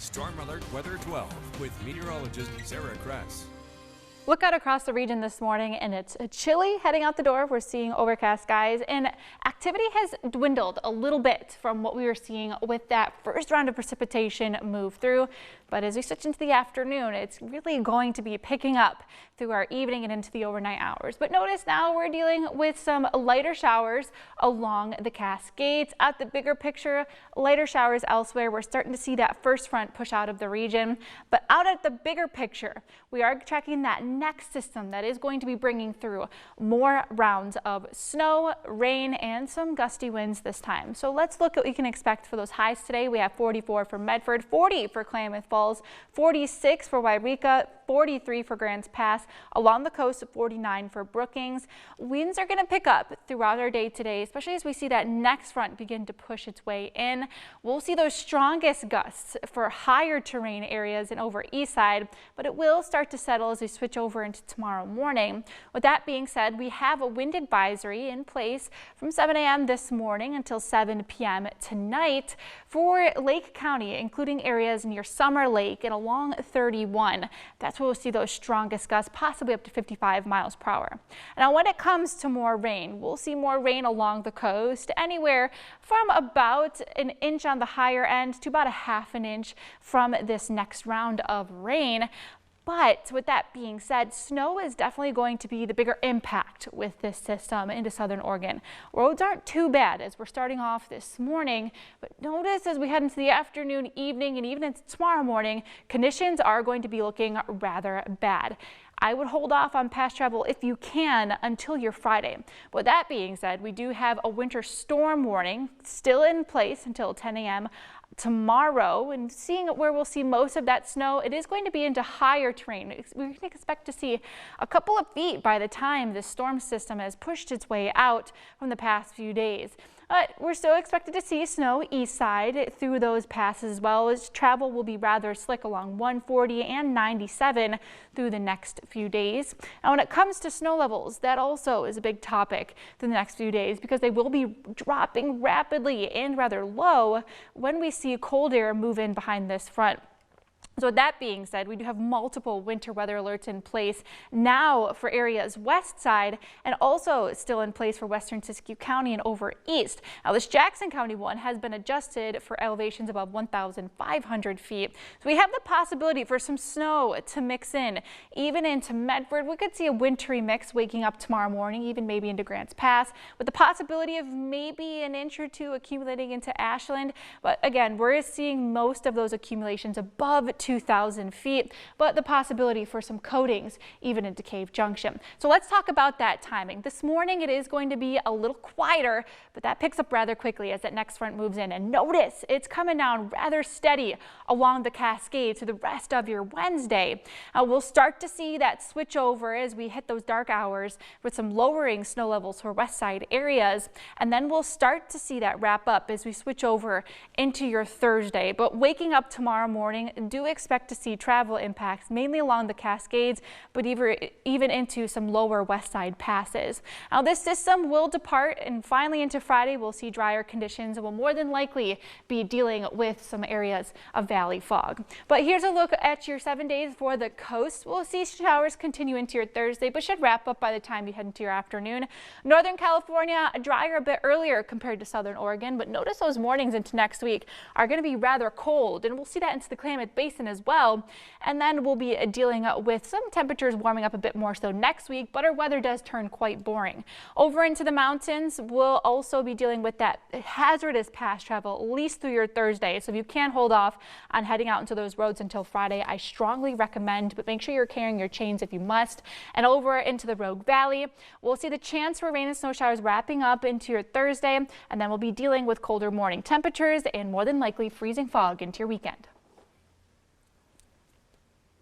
Storm Alert Weather 12 with meteorologist Sarah Kress. Look out across the region this morning and it's chilly heading out the door. We're seeing overcast skies and activity has dwindled a little bit from what we were seeing with that first round of precipitation move through. But as we switch into the afternoon, it's really going to be picking up through our evening and into the overnight hours. But notice now we're dealing with some lighter showers along the Cascades. At the bigger picture, lighter showers elsewhere. We're starting to see that first front push out of the region. But out at the bigger picture, we are tracking that next system that is going to be bringing through more rounds of snow, rain, and some gusty winds this time. So let's look at what we can expect for those highs today. We have 44 for Medford, 40 for Klamath Falls, 46 for Wairika, 43 for Grants Pass. Along the coast, 49 for Brookings. Winds are going to pick up throughout our day today, especially as we see that next front begin to push its way in. We'll see those strongest gusts for higher terrain areas and over east side, but it will start to settle as we switch over into tomorrow morning. With that being said, we have a wind advisory in place from 7 a.m. this morning until 7 p.m. tonight for Lake County, including areas near Summer Lake and along 31. That's where we'll see those strongest gusts, possibly up to 55 miles per hour. Now, when it comes to more rain, we'll see more rain along the coast, anywhere from about an inch on the higher end to about a half an inch from this next round of rain. But with that being said, snow is definitely going to be the bigger impact with this system into southern Oregon. Roads aren't too bad as we're starting off this morning, but notice as we head into the afternoon, evening, and even into tomorrow morning, conditions are going to be looking rather bad. I would hold off on past travel if you can until your Friday. With that being said, we do have a winter storm warning still in place until 10 a.m. tomorrow, and seeing where we'll see most of that snow, it is going to be into higher terrain. We can expect to see a couple of feet by the time this storm system has pushed its way out from the past few days. But we're still expected to see snow east side through those passes, as well as travel will be rather slick along 140 and 97 through the next few days. Now, when it comes to snow levels, that also is a big topic through the next few days because they will be dropping rapidly and rather low when we see cold air move in behind this front. So with that being said, we do have multiple winter weather alerts in place now for areas west side and also still in place for western Siskiyou County and over east. Now this Jackson County one has been adjusted for elevations above 1,500 feet. So we have the possibility for some snow to mix in. Even into Medford, we could see a wintry mix waking up tomorrow morning, even maybe into Grants Pass, with the possibility of maybe an inch or two accumulating into Ashland. But again, we're seeing most of those accumulations above 2,000 feet, but the possibility for some coatings even into Cave Junction. So let's talk about that timing. This morning it is going to be a little quieter, but that picks up rather quickly as that next front moves in. And notice it's coming down rather steady along the Cascades through the rest of your Wednesday. We'll start to see that switch over as we hit those dark hours with some lowering snow levels for west side areas. And then we'll start to see that wrap up as we switch over into your Thursday. But waking up tomorrow morning, do expect to see travel impacts mainly along the Cascades, but even into some lower west side passes. Now this system will depart, and finally into Friday we'll see drier conditions and will more than likely be dealing with some areas of valley fog. But here's a look at your 7 days for the coast. We'll see showers continue into your Thursday, but should wrap up by the time you head into your afternoon. Northern California drier a bit earlier compared to southern Oregon, but notice those mornings into next week are going to be rather cold, and we'll see that into the Klamath Basin as well. And then we'll be dealing with some temperatures warming up a bit more so next week, but our weather does turn quite boring. Over into the mountains, we'll also be dealing with that hazardous pass travel at least through your Thursday. So if you can hold off on heading out into those roads until Friday, I strongly recommend, but make sure you're carrying your chains if you must. And over into the Rogue Valley, we'll see the chance for rain and snow showers wrapping up into your Thursday, and then we'll be dealing with colder morning temperatures and more than likely freezing fog into your weekend.